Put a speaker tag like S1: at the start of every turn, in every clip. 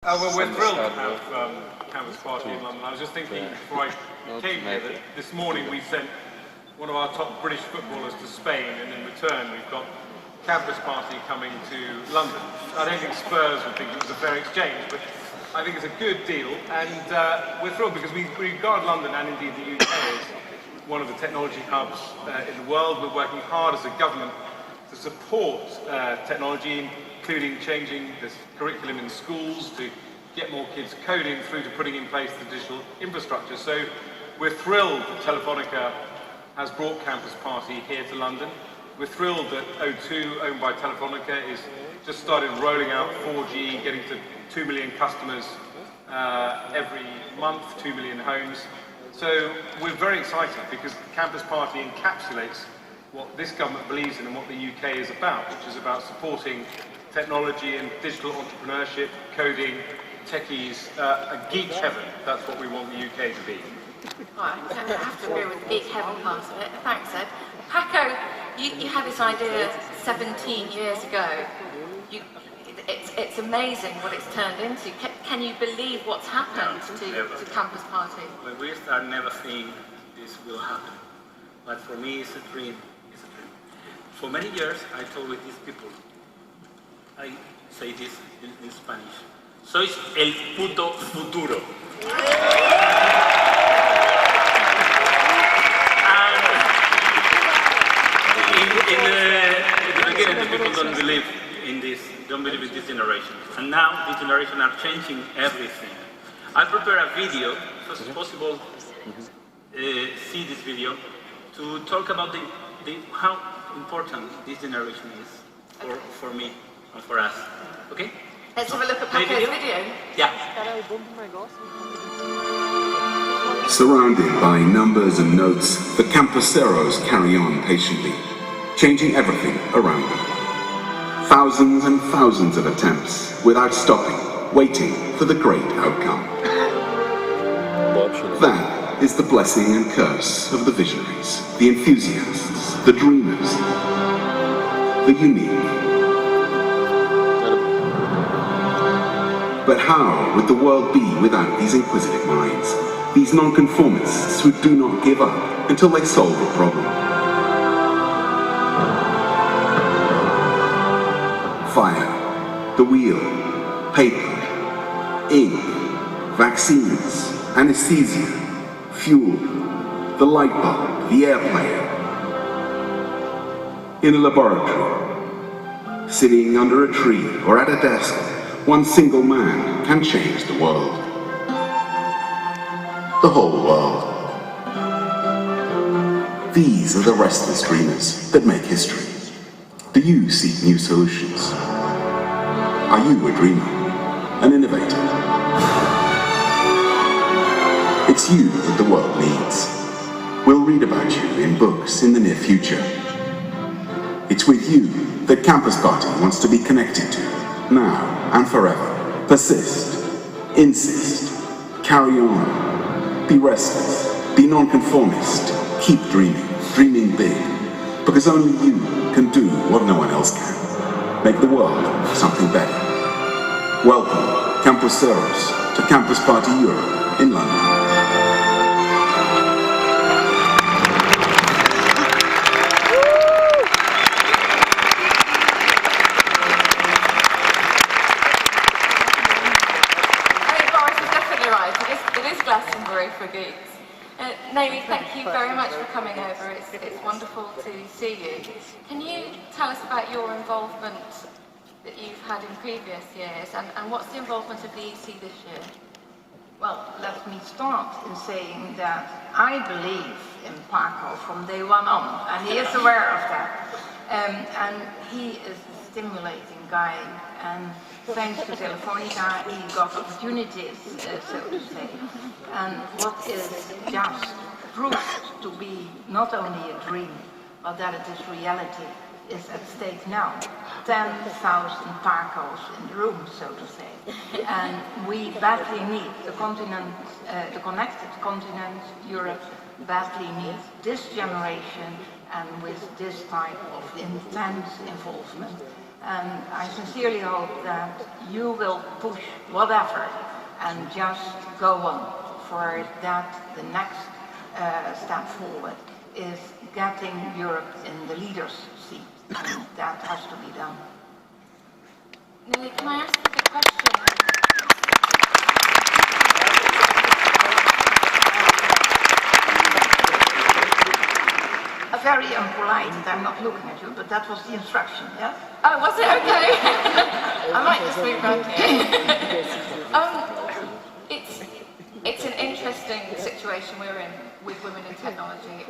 S1: Well, we're thrilled to have Campus Party in London. I was just thinking before I came here that this morning we sent one of our top British footballers to Spain, and in return we've got Campus Party coming to London. I don't think Spurs would think it was a fair exchange, but I think it's a good deal, and we're thrilled because we regard London, and indeed the UK, as one of the technology hubs in the world. We're working hard as a government to support technology, including changing the curriculum in schools to get more kids coding through to putting in place the digital infrastructure. So we're thrilled that Telefonica has brought Campus Party here to London. We're thrilled that O2, owned by Telefonica, is just started rolling out 4G, getting to 2 million customers every month, 2 million homes. So we're very excited because Campus Party encapsulates what this government believes in and what the UK is about, which is about supporting technology and digital entrepreneurship, coding, techies, a geek heaven. That's what we want the UK to be.
S2: Right, I have to agree with the geek heaven part of it. Thanks, Ed. Paco, you had this idea 17 years ago. It's amazing what it's turned into. Can you believe what's happened to Campus Party?
S3: When we start never think this will happen. But for me, it's a dream. It's a dream. For many years, I told with these people, I say this in Spanish, sois el puto futuro. And in the beginning, the people don't believe in this, don't believe in this generation. And now, this generation are changing everything. I prepared a video, if it's possible, see this video, to talk about how important this generation is for me. For us. Okay?
S2: Let's have a look at Paco's video.
S3: Yeah.
S4: Surrounded by numbers and notes, the campuseros carry on patiently, changing everything around them. Thousands and thousands of attempts, without stopping, waiting for the great outcome. That is the blessing and curse of the visionaries, the enthusiasts, the dreamers, the unique. But how would the world be without these inquisitive minds, these nonconformists who do not give up until they solve a problem? Fire, the wheel, paper, ink, vaccines, anesthesia, fuel, the light bulb, the air player. In a laboratory, sitting under a tree or at a desk, one single man can change the world. The whole world. These are the restless dreamers that make history. Do you seek new solutions? Are you a dreamer? An innovator? It's you that the world needs. We'll read about you in books in the near future. It's with you that Campus Party wants to be connected to, now and forever. Persist, insist, carry on, be restless, be nonconformist, keep dreaming, dreaming big, because only you can do what no one else can. Make the world something better. Welcome, Campuseros, to Campus Party Europe in London.
S2: For geeks. Naomi, thank you very much for coming over. It's wonderful to see you. Can you tell us about your involvement that you've had in previous years, and what's the involvement of the EC this year?
S5: Well, let me start in saying that I believe in Paco from day one on, and he is aware of that. And he is a stimulating guy, and thanks to Telefonica, he got opportunities, so to say. And what is just proved to be not only a dream, but that it is reality, is at stake now. 10,000 Pacos in the room, so to say. And we badly need the continent, the connected continent, Europe, badly needs this generation and with this type of intense involvement. And I sincerely hope that you will push whatever and just go on for that. The next step forward is getting Europe in the leader's seat. And that has to be done.
S2: Nili, can I ask you the question?
S5: Very impolite, and I'm not looking at you, but that was the instruction, yes?
S2: Oh, was it? Okay. I might just move round here. It's an interesting situation we're in with women in technology.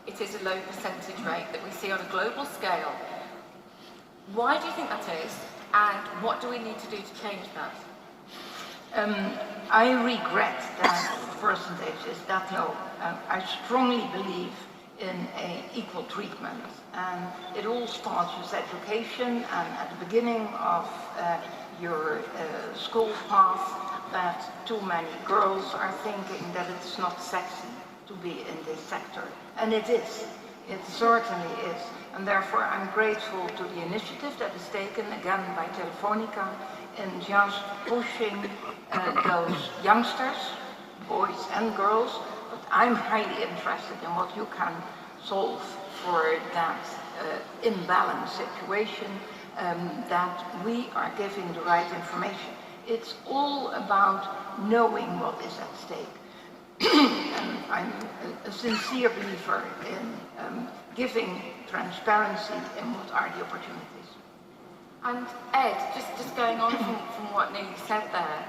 S2: It is a low percentage rate that we see on a global scale. Why do you think that is? And what do we need to do to change that?
S5: I regret that the percentage is that low. I strongly believe in equal treatment, and it all starts with education, and at the beginning of your school path, that too many girls are thinking that it's not sexy to be in this sector, and it is. It certainly is, and therefore I'm grateful to the initiative that is taken again by Telefonica in just pushing those youngsters, boys and girls. But I'm highly interested in what you can solve for that imbalanced situation, that we are giving the right information. It's all about knowing what is at stake. And I'm a sincere believer in giving transparency in what are the opportunities.
S2: And Ed, just going on from what Nili said there,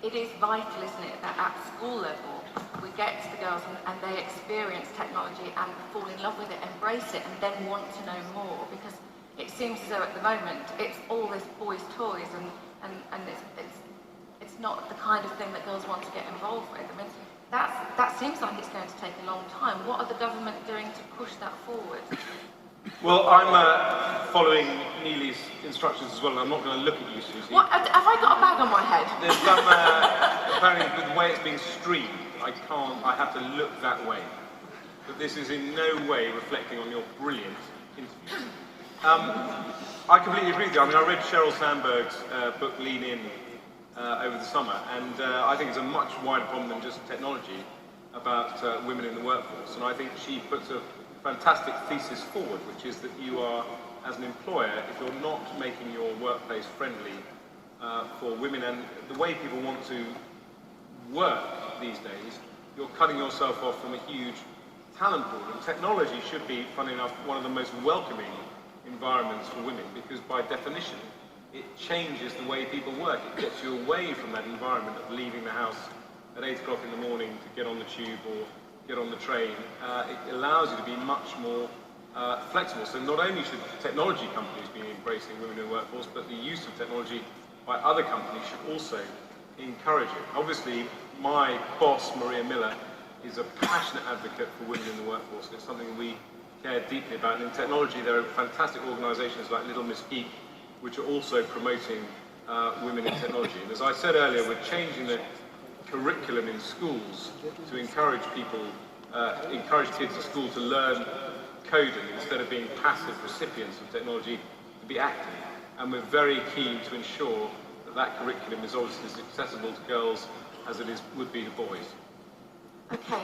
S2: it is vital, isn't it, that at school level we get to the girls and they experience technology and fall in love with it, embrace it, and then want to know more, because it seems as though at the moment it's all this boys' toys and it's not the kind of thing that girls want to get involved with. I mean, that seems like it's going to take a long time. What are the government doing to push that forward?
S1: Well, I'm following Nili's instructions as well, and I'm not going to look at you, Susie.
S2: What, have I got a bag on my head?
S1: There's some, apparently with the way it's being streamed, I have to look that way. But this is in no way reflecting on your brilliant interview. I completely agree with you. I mean, I read Sheryl Sandberg's book, Lean In, over the summer, and I think it's a much wider problem than just technology about women in the workforce. And I think she puts a fantastic thesis forward, which is that you are, as an employer, if you're not making your workplace friendly for women and the way people want to work these days, you're cutting yourself off from a huge talent pool. And technology should be, funny enough, one of the most welcoming environments for women, because by definition, it changes the way people work. It gets you away from that environment of leaving the house at 8 o'clock in the morning to get on the tube or get on the train. It allows you to be much more flexible. So not only should technology companies be embracing women in the workforce, but the use of technology by other companies should also encourage it. Obviously, my boss, Maria Miller, is a passionate advocate for women in the workforce, and it's something we care deeply about. And in technology, there are fantastic organisations like Little Miss Geek, which are also promoting women in technology. And as I said earlier, we're changing the curriculum in schools to encourage people, encourage kids at school to learn coding instead of being passive recipients of technology, to be active. And we're very keen to ensure that that curriculum is obviously as accessible to girls as it would be to boys.
S2: Okay.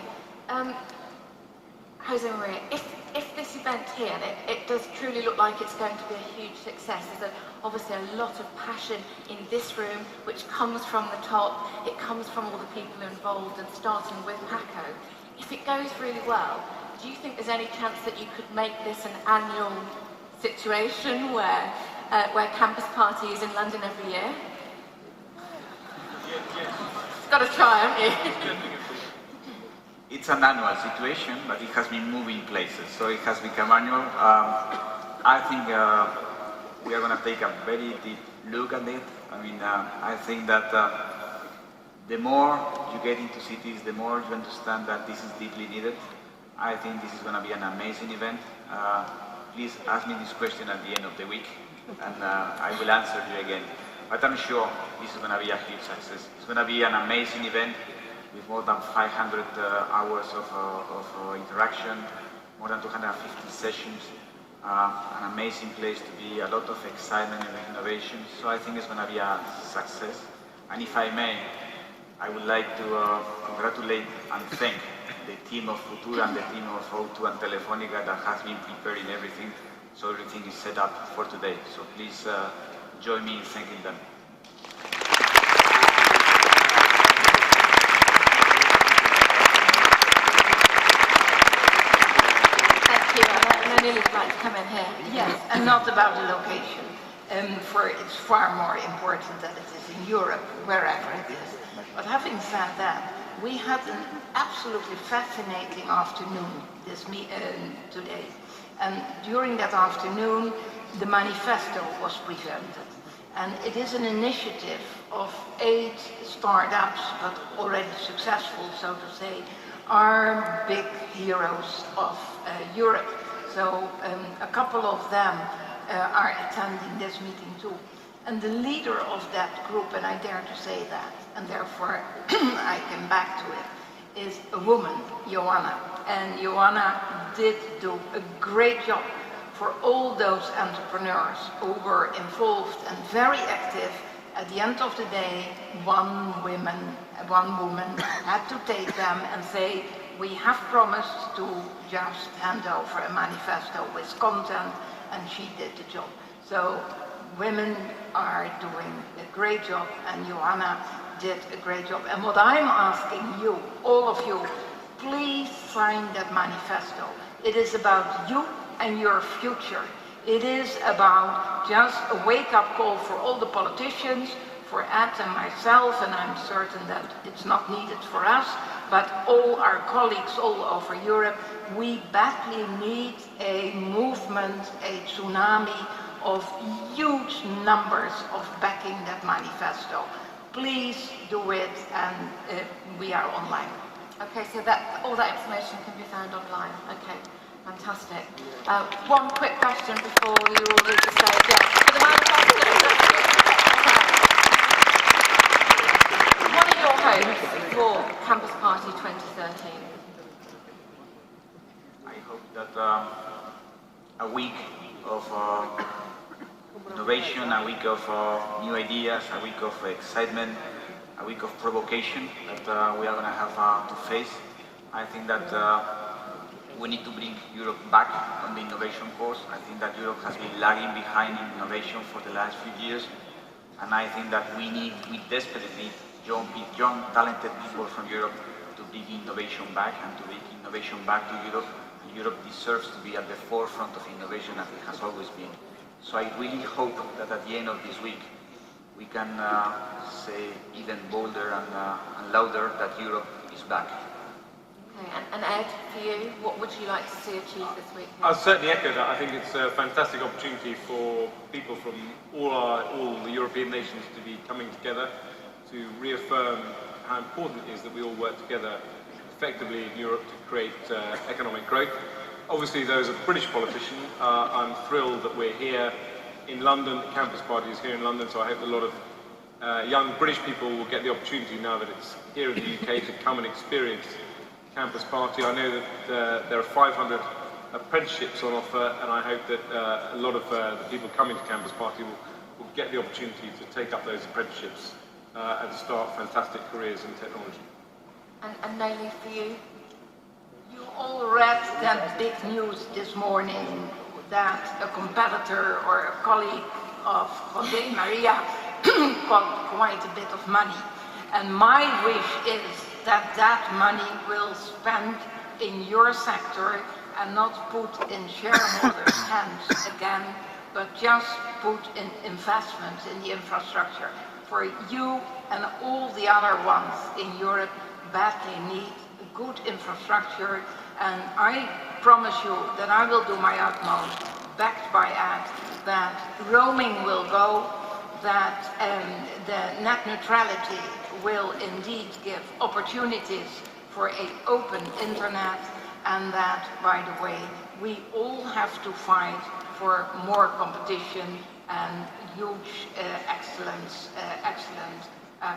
S2: Jose Maria, if this event here, and it does truly look like it's going to be a huge success, there's obviously a lot of passion in this room, which comes from the top, it comes from all the people involved, and starting with Paco. If it goes really well, do you think there's any chance that you could make this an annual situation where Campus Party is in London every year?
S1: Yes.
S2: It's got to try, haven't you?
S6: It's an annual situation, but it has been moving places, so it has become annual. I think we are going to take a very deep look at it. I mean, I think that the more you get into cities, the more you understand that this is deeply needed. I think this is going to be an amazing event. Please ask me this question at the end of the week, and I will answer you again. But I'm sure this is going to be a huge success. It's going to be an amazing event, with more than 500 hours of interaction, more than 250 sessions. an amazing place to be, a lot of excitement and innovation. So I think it's going to be a success. And if I may, I would like to congratulate and thank the team of Futura and the team of O2 and Telefonica that has been preparing everything, so everything is set up for today. So please join me in thanking them.
S2: Thank you. And Neely's like to come in here.
S5: Yes, and not about the location. For it's far more important that it is in Europe, wherever it is. But having said that, we had an absolutely fascinating afternoon today. And during that afternoon, the manifesto was presented. And it is an initiative of 8 startups, but already successful, so to say, are big heroes of Europe. So a couple of them are attending this meeting too. And the leader of that group, and I dare to say that, and therefore I came back to it, is a woman, Joanna. And Joanna did do a great job for all those entrepreneurs who were involved and very active. At the end of the day, one woman had to take them and say, we have promised to just hand over a manifesto with content, and she did the job. So women are doing a great job, and Joanna did a great job. And what I'm asking you, all of you, please sign that manifesto. It is about you and your future. It is about just a wake-up call for all the politicians, for Ed and myself, and I'm certain that it's not needed for us, but all our colleagues all over Europe. We badly need a movement, a tsunami of huge numbers of backing that manifesto. Please do it, and we are online.
S2: Okay, so all that information can be found online. Okay, fantastic. One quick question before you all leave the stage. Yeah, for the manifesto. What are your hopes for Campus Party 2013?
S6: I hope that a week of innovation, a week of new ideas, a week of excitement, a week of provocation that we are going to have to face. I think that we need to bring Europe back on the innovation course. I think that Europe has been lagging behind in innovation for the last few years, and I think that we desperately need young, talented people from Europe to bring innovation back and to bring innovation back to Europe. And Europe deserves to be at the forefront of innovation as it has always been. So I really hope that at the end of this week, we can say even bolder and louder that Europe is back.
S2: Okay, and Ed, for you, what would you like to see achieved this week?
S1: I'll certainly echo that. I think it's a fantastic opportunity for people from all the European nations to be coming together to reaffirm how important it is that we all work together effectively in Europe to create economic growth. Obviously, though, as a British politician, I'm thrilled that we're here in London. The Campus Party is here in London, so I hope a lot of young British people will get the opportunity now that it's here in the UK to come and experience Campus Party. I know that there are 500 apprenticeships on offer, and I hope that a lot of the people coming to Campus Party will get the opportunity to take up those apprenticeships and start fantastic careers in technology.
S2: And Neely, for you?
S5: You all read that big news this morning that a competitor or a colleague of Jose Maria got quite a bit of money. And my wish is that that money will spend in your sector and not put in shareholders' hands again, but just put in investment in the infrastructure. For you and all the other ones in Europe badly need good infrastructure, and I promise you that I will do my utmost, backed by Ed, that roaming will go, that the net neutrality will indeed give opportunities for an open internet, and that, by the way, we all have to fight for more competition and huge excellent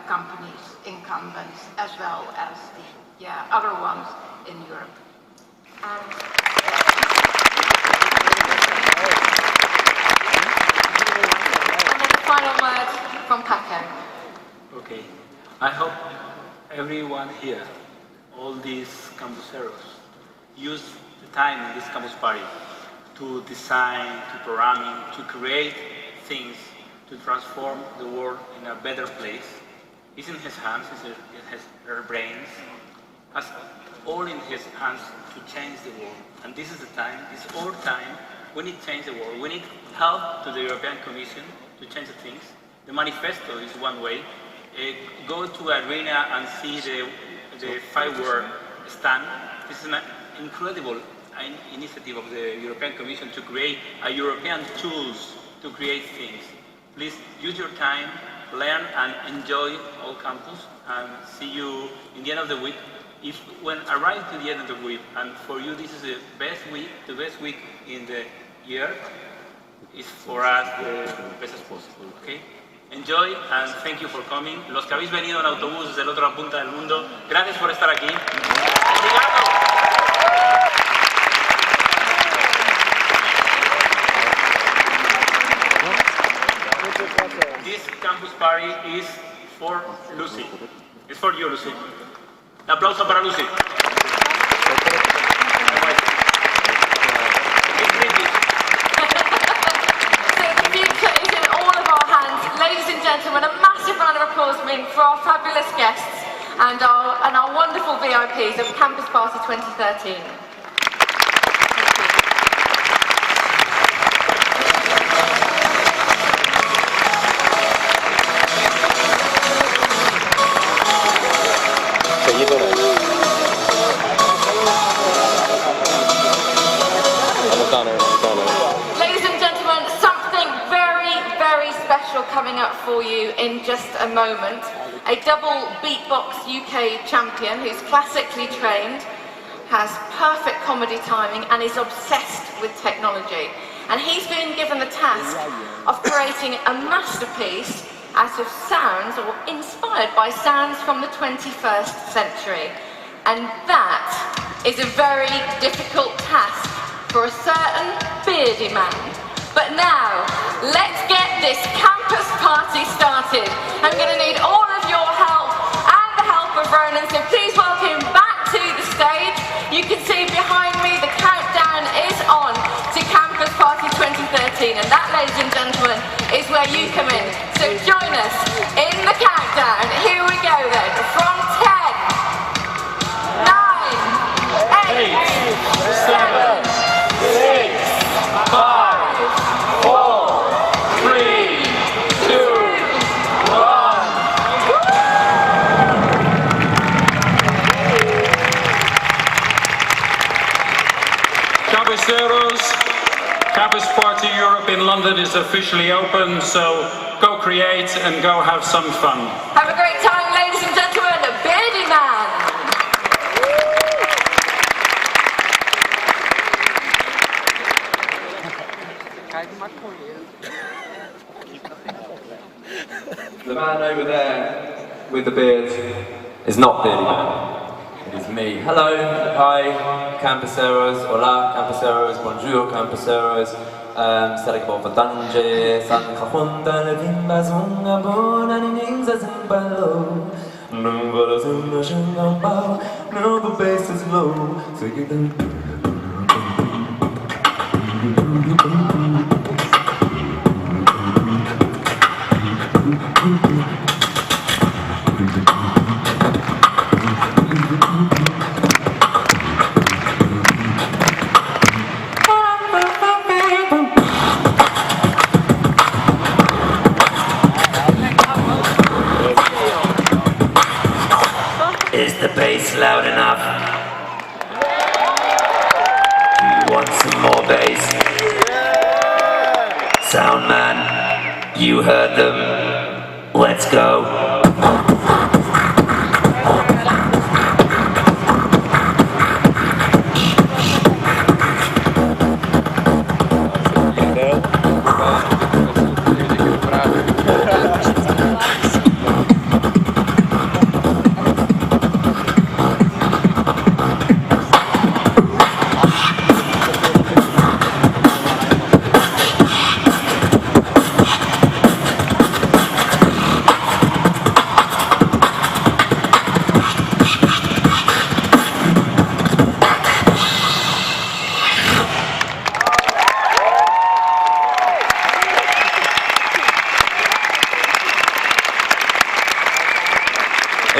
S5: companies, incumbents, as well as the other ones in Europe.
S2: And And then the final word from Paco.
S3: Okay. I hope everyone here, all these campuseros, use the time in this campus party to design, to programming, to create things, to transform the world in a better place. It's in his hands, it has her brains, has all in his hands to change the world. And this is the time, it's our time. We need to change the world. We need help to the European Commission to change the things. The manifesto is one way. Go to arena and see the firework stand. This is an incredible initiative of the European Commission to create a European tools to create things. Please use your time, learn and enjoy all campus, and see you in the end of the week. When arrive to the end of the week, and for you this is the best week in the year, is for us the best as possible, okay? Enjoy and thank you for coming. Los que habéis venido en autobús desde la otra punta del mundo, gracias por estar aquí. This campus party is for Lucy. It's for you, Lucy. Un aplauso para Lucy.
S2: Ladies and gentlemen, a massive round of applause for our fabulous guests and our wonderful VIPs of Campus Party 2013. Ladies and gentlemen, something very, very special coming up for you in just a moment. A double beatbox UK champion who's classically trained, has perfect comedy timing and is obsessed with technology. And he's been given the task of creating a masterpiece out of sounds or inspired by sounds from the 21st century. And that is a very difficult task for a certain beardy man. But now, let's get this campus party started. I'm going to need all of your help and the help of Ronan, so please welcome him back to the stage. You can see behind me the countdown is on to Campus Party 2013, and that, ladies and gentlemen, is where you come in. So join us in the countdown. Here we go then, from 10, 9, 8, 7, 6, 5, 4, 3, 2, 1.
S1: Campuseros, Campus Party Europe in London is officially open, so go create and go have some fun.
S2: Have a great time, ladies and gentlemen, a beardy man.
S7: The man over there with the beard is not Beardy Man. It is me. Hello, hi, campuseros, hola, campuseros, bonjour, campuseros. Sarek bo vatanje, san khonda le vimba zunga bona ni ningza zimbalo. No bolos in the shingambao, no the bass is low, so you can.
S8: Is the bass loud enough? Do you want some more bass? Sound man, you heard them. Let's go.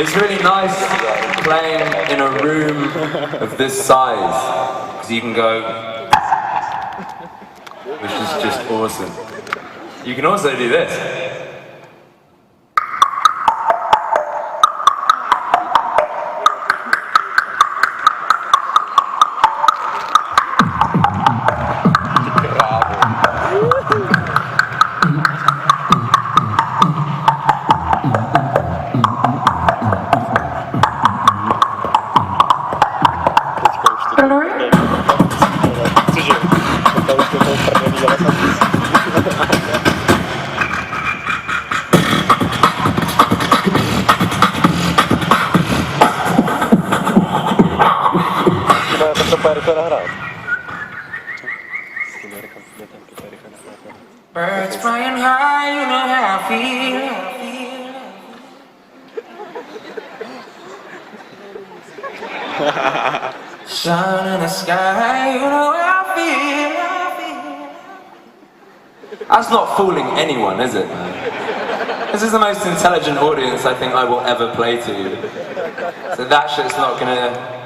S7: It's really nice playing in a room of this size, because you can go, which is just awesome. You can also do this.
S8: Birds flying high, you know how I feel. Sun in the sky, you know how I feel.
S7: That's not fooling anyone, is it, man? This is the most intelligent audience I think I will ever play to. So that shit's not gonna...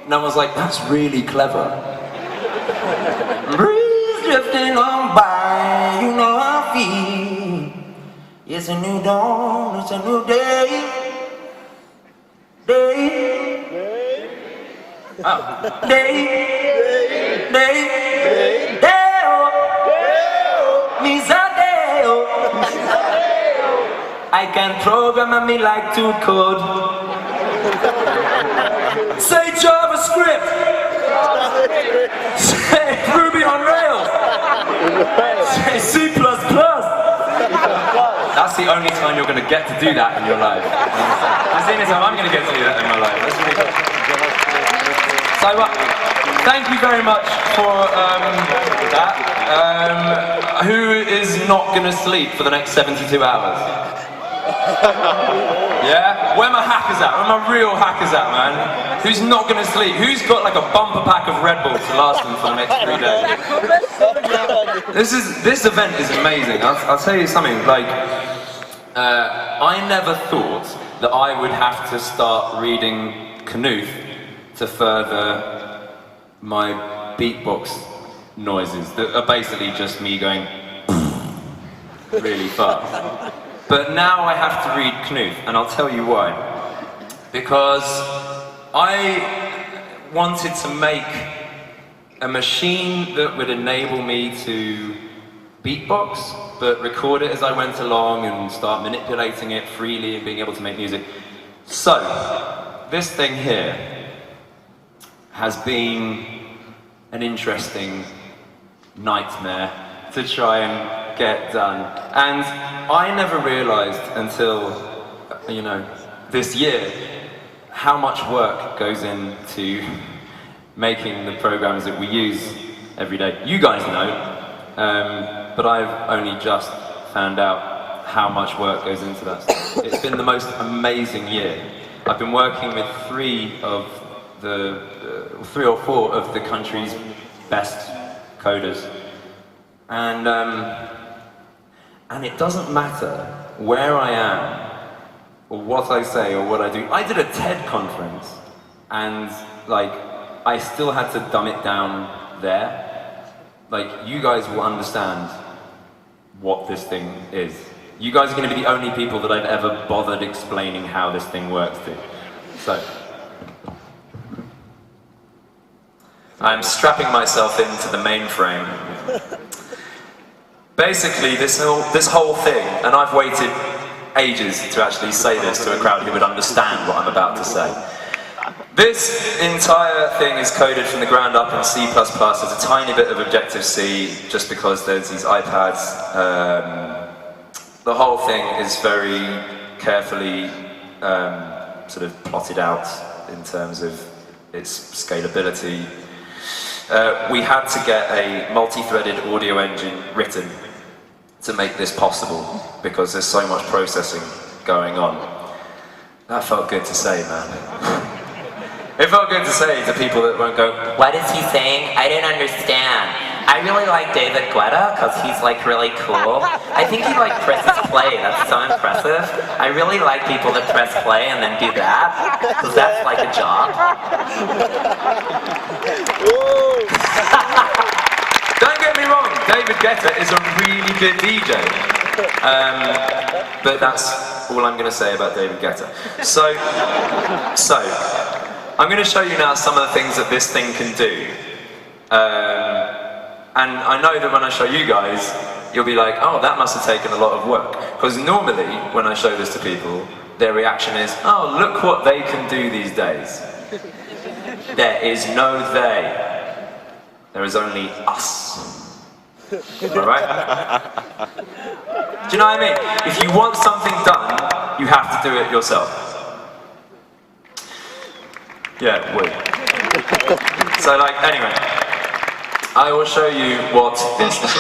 S7: No one's like, that's really clever.
S8: Breeze drifting on by, you know how I feel. It's a new dawn, it's a new day. I can program me like to code. Say JavaScript. Say Ruby on Rails. Say C++.
S7: That's the only time you're gonna get to do that in your life. That's the only time I'm gonna get to do that in my life. That's really cool. So, thank you very much for that. Who is not gonna sleep for the next 72 hours? Yeah? Where my hackers at? Where my real hackers at, man? Who's not gonna sleep? Who's got like a bumper pack of Red Bull to last them for the next 3 days? This event is amazing. I'll tell you something, like, I never thought that I would have to start reading Knuth to further my beatbox noises that are basically just me going really fast. But now I have to read Knuth, and I'll tell you why. Because I wanted to make a machine that would enable me to beatbox, but record it as I went along and start manipulating it freely and being able to make music. So, this thing here has been an interesting nightmare to try and get done. And I never realized until, you know, this year, how much work goes into making the programs that we use every day. You guys know, but I've only just found out how much work goes into that stuff. It's been the most amazing year. I've been working with three or four of the country's best coders. And it doesn't matter where I am, or what I say, or what I do. I did a TED conference, and like, I still had to dumb it down there. Like, you guys will understand what this thing is. You guys are going to be the only people that I've ever bothered explaining how this thing works to. So, I'm strapping myself into the mainframe. Basically, this whole thing, and I've waited ages to actually say this to a crowd who would understand what I'm about to say. This entire thing is coded from the ground up in C++. There's a tiny bit of Objective-C, just because there's these iPads. The whole thing is very carefully sort of plotted out in terms of its scalability. We had to get a multi-threaded audio engine written to make this possible, because there's so much processing going on. That felt good to say, man. It felt good to say to people that won't go,
S8: What is he saying? I don't understand.
S9: I really like David Guetta because he's like really cool. I think he like presses play. That's so impressive. I really like people that press play and then do that because that's like a job.
S7: Don't get me wrong, David Guetta is a really good DJ. But that's all I'm going to say about David Guetta. So I'm going to show you now some of the things that this thing can do. And I know that when I show you guys, you'll be like, oh, that must have taken a lot of work. Because normally, when I show this to people, their reaction is, oh, look what they can do these days. There is no they. There is only us. Alright? Do you know what I mean? If you want something done, you have to do it yourself. Yeah, wait. So like, anyway, I will show you what this is.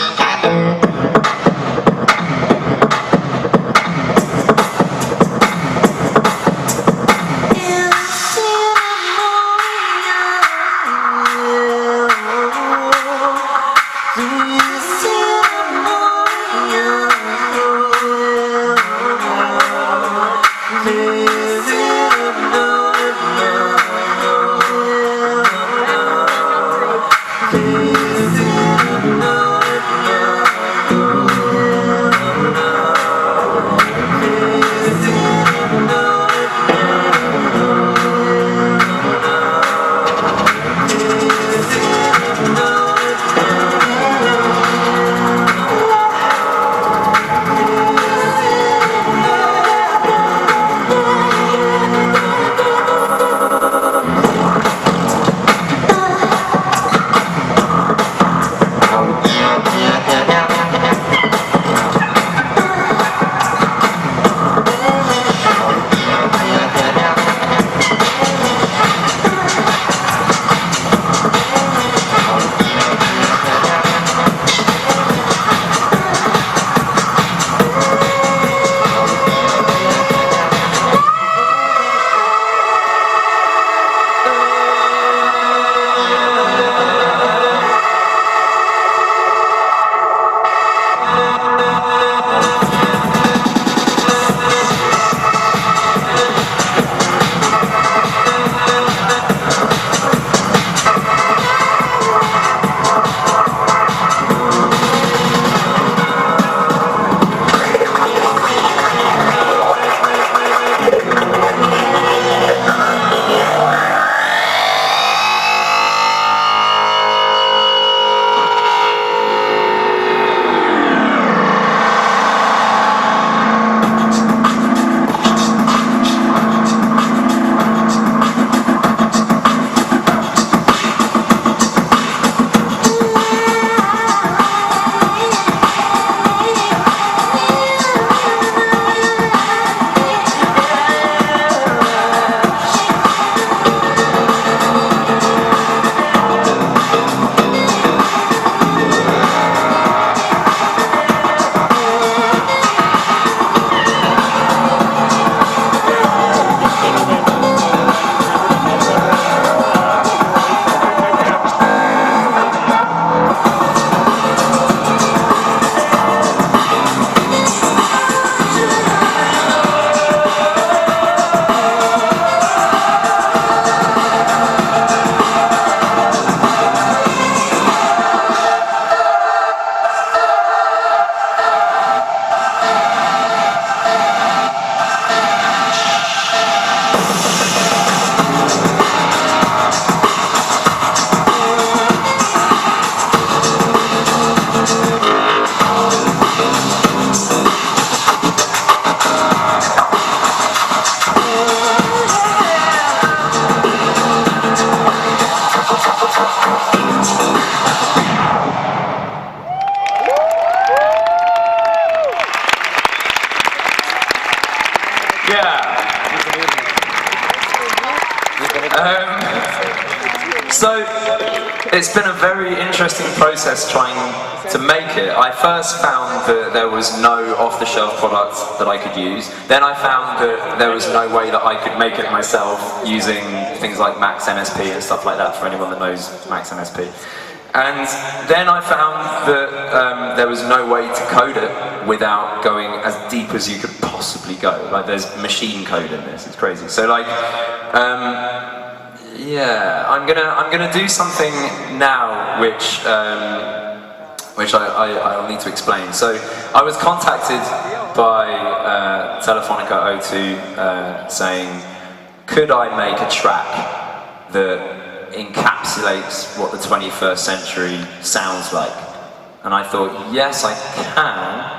S7: So it's been a very interesting process trying to make it. I first found that there was no off-the-shelf product that I could use. Then I found that there was no way that I could make it myself using things like Max MSP and stuff like that, for anyone that knows Max MSP. And then I found that there was no way to code it without going as deep as you could possibly go. Like there's machine code in this, it's crazy. So like, yeah, I'm gonna do something now which I'll need to explain. So I was contacted by Telefonica O2 saying, could I make a track that encapsulates what the 21st century sounds like? And I thought, yes, I can.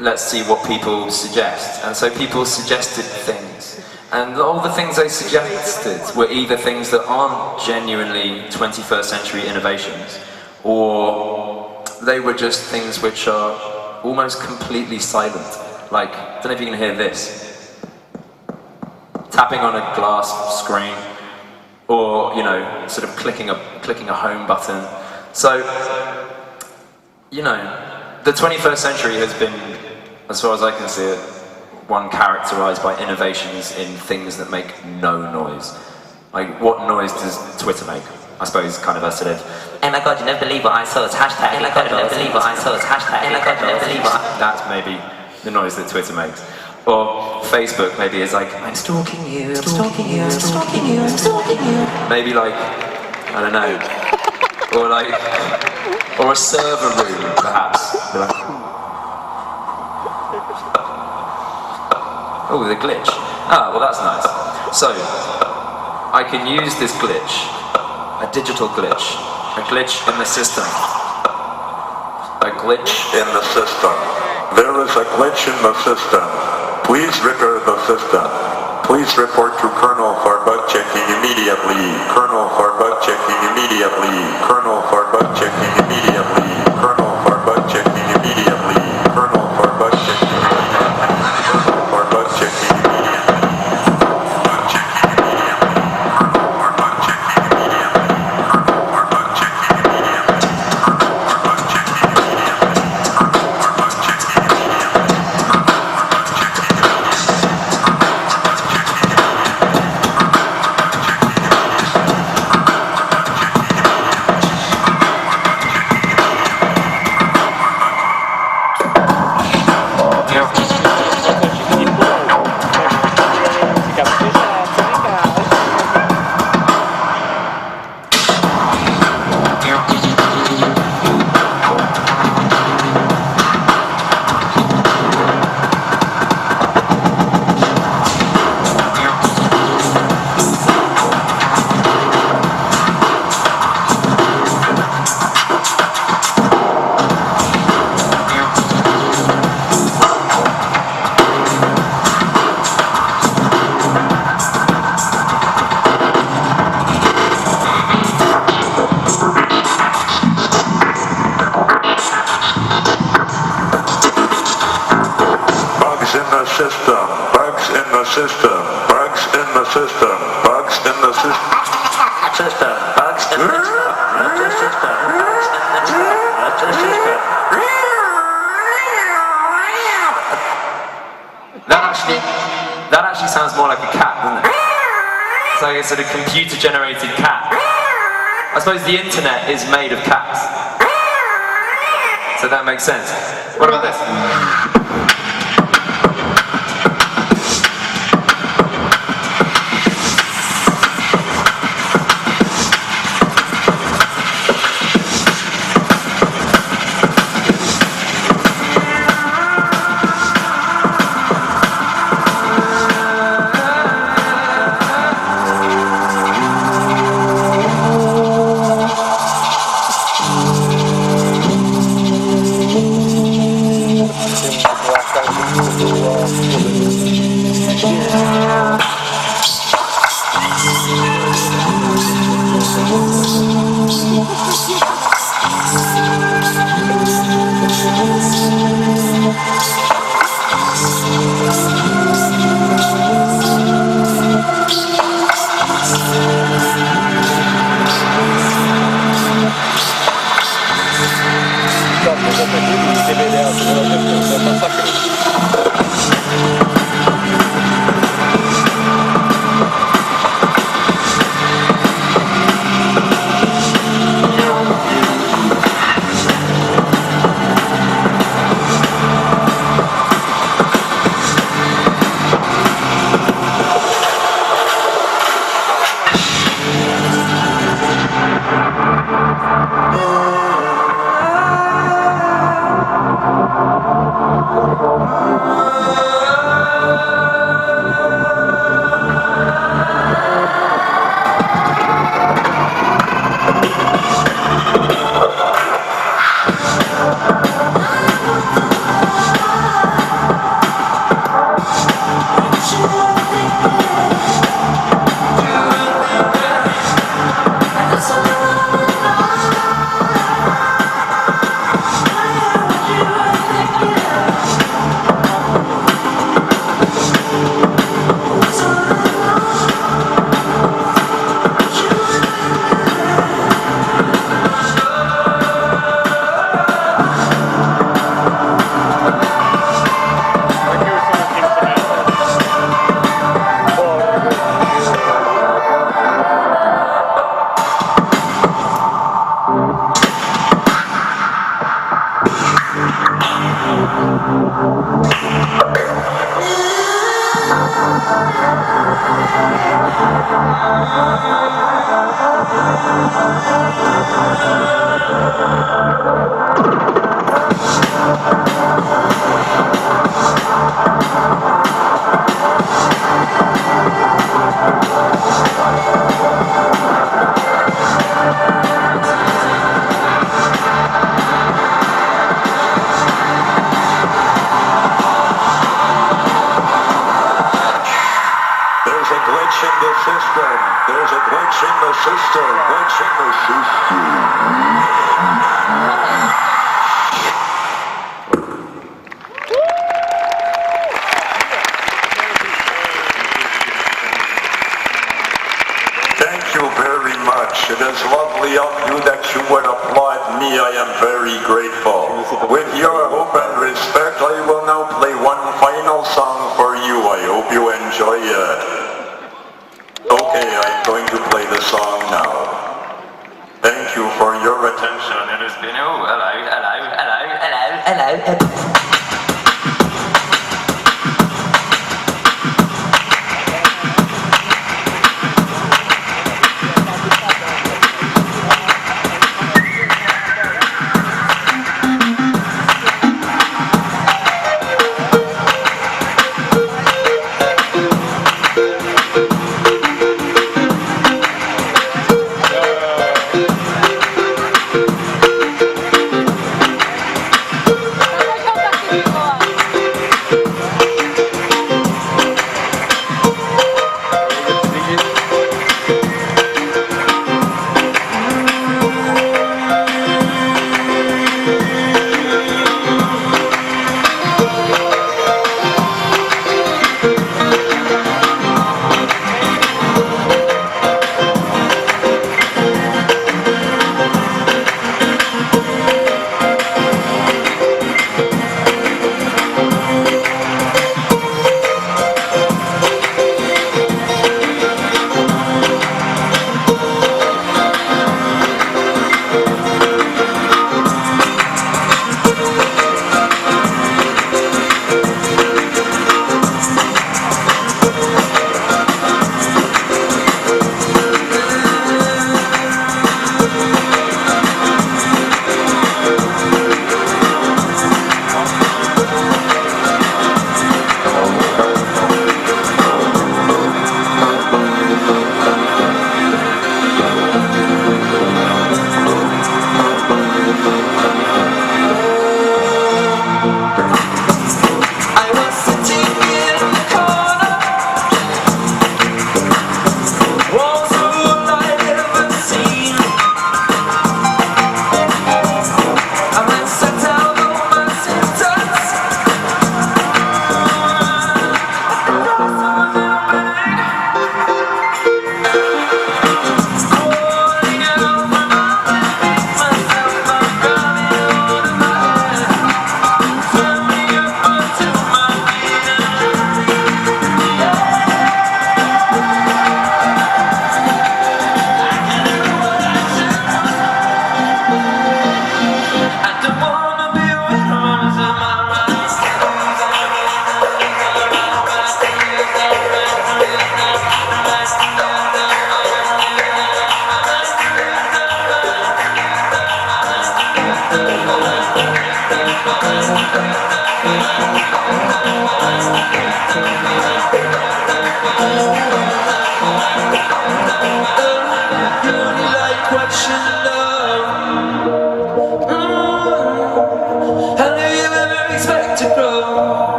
S7: Let's see what people suggest. And so people suggested things. And all the things they suggested were either things that aren't genuinely 21st century innovations, or they were just things which are almost completely silent. Like, I don't know if you can hear this. Tapping on a glass screen, or, you know, sort of clicking a home button. So, you know, the 21st century has been, as far as I can see it, one characterized by innovations in things that make no noise. Like, what noise does Twitter make? I suppose kind of a sort of, oh my god, you never believe what I saw, it's hashtag, oh my god, you never believe what I saw, it's hashtag, oh my god, you never believe what I... That's maybe the noise that Twitter makes. Or Facebook maybe is like, I'm stalking you, I'm stalking you, I'm stalking you, I'm stalking you. Maybe like, I don't know. Or like, or a server room perhaps. Like, oh, the glitch. Ah, well that's nice. So, I can use this glitch, a digital glitch, a glitch in the system. A glitch
S10: in the system. There is a glitch in the system. Please repair the system. Please report to Colonel for bug checking immediately. Colonel for bug checking immediately. Colonel for bug checking immediately. Colonel for bug checking immediately. Colonel for bug checking immediately. Colonel for bug checking immediately. Bug checking immediately. Colonel for bug checking immediately. Colonel for bug checking immediately. Colonel for bug checking immediately. Colonel for bug checking immediately.
S7: That actually sounds more like a cat, doesn't it? It's like a sort of computer-generated cat. I suppose the internet is made of cats. So that makes sense. What about this?
S10: glitch in the system. There's a glitch in the system. Glitch in the system. Thank you very much. It is lovely of you that you would applaud me. I am very grateful. With your hope and respect, I will now play one final song for you. I hope you enjoy it. Okay, I'm going to play the song now. Thank you for your attention. It has been... Oh, hello.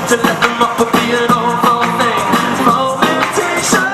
S8: To let them up or be an awful thing. Motivation.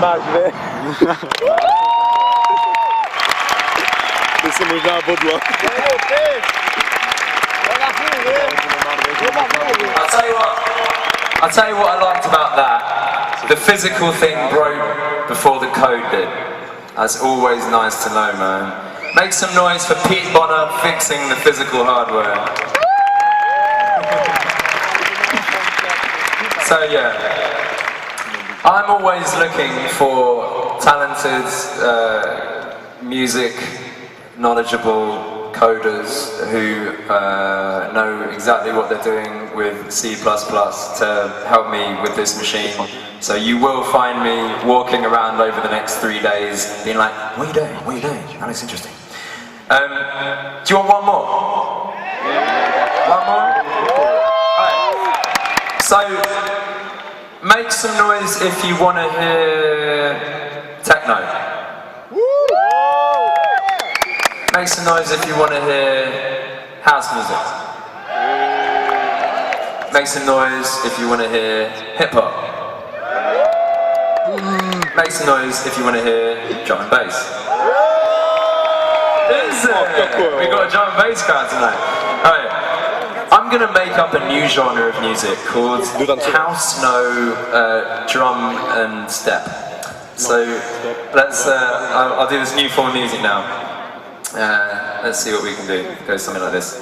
S11: Ważny. To są można bodła.
S7: I'll tell you what I liked about that. The physical thing broke before the code did. That's always nice to know, man. Make some noise for Pete Bonner fixing the physical hardware. So yeah, I'm always looking for talented, music knowledgeable coders who know exactly what they're doing with C++ to help me with this machine. So you will find me walking around over the next 3 days being like, what are you doing? What are you doing? That looks interesting. Do you want one more? One more? Alright. So, make some noise if you want to hear techno. Make some noise if you want to hear house music. Make some noise if you want to hear hip hop. Make some noise if you want to hear drum and bass. Is it? We got a drum and bass crowd tonight. Alright, I'm gonna make up a new genre of music called house no drum and step. So let's. I'll do this new form of music now. Let's see what we can do. It goes something like this.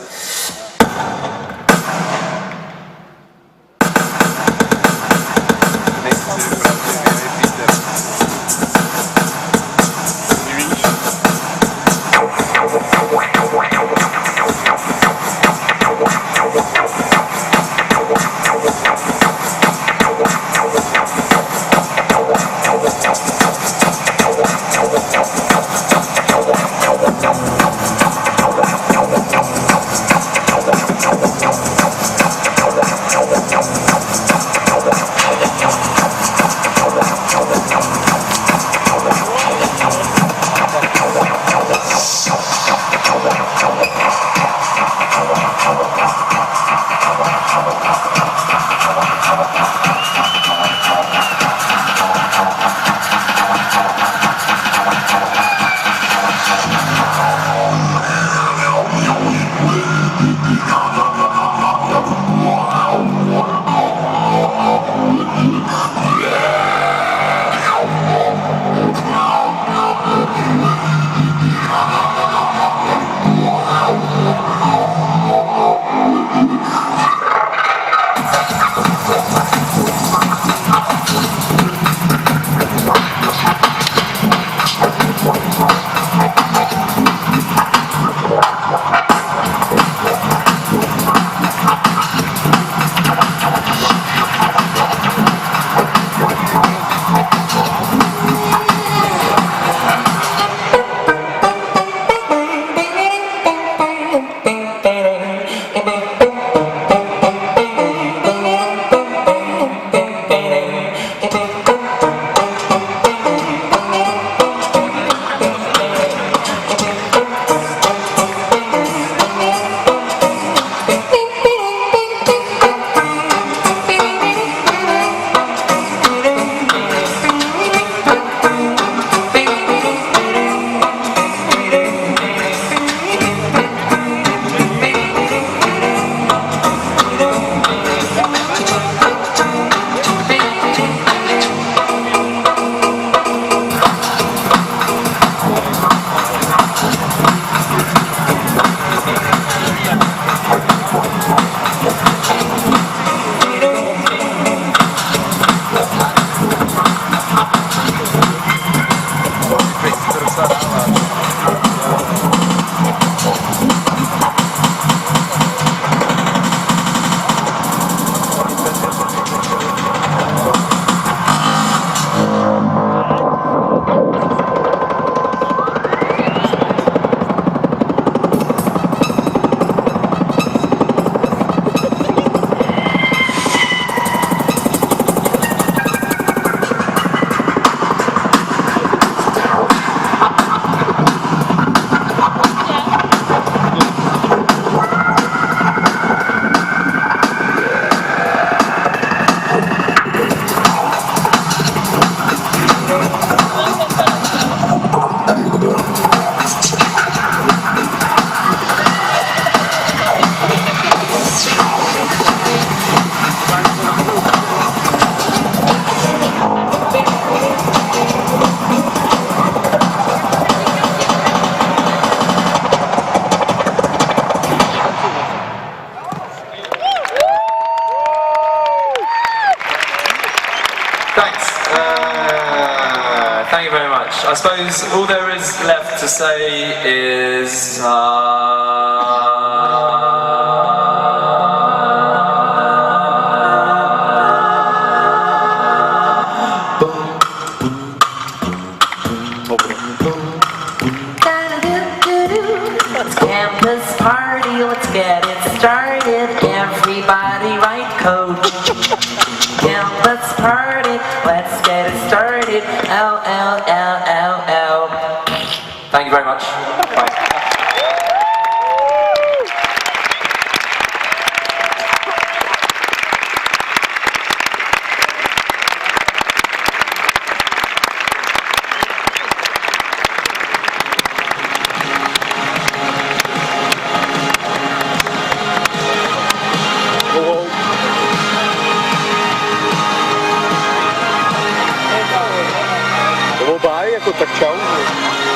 S7: I suppose all there is left to say is...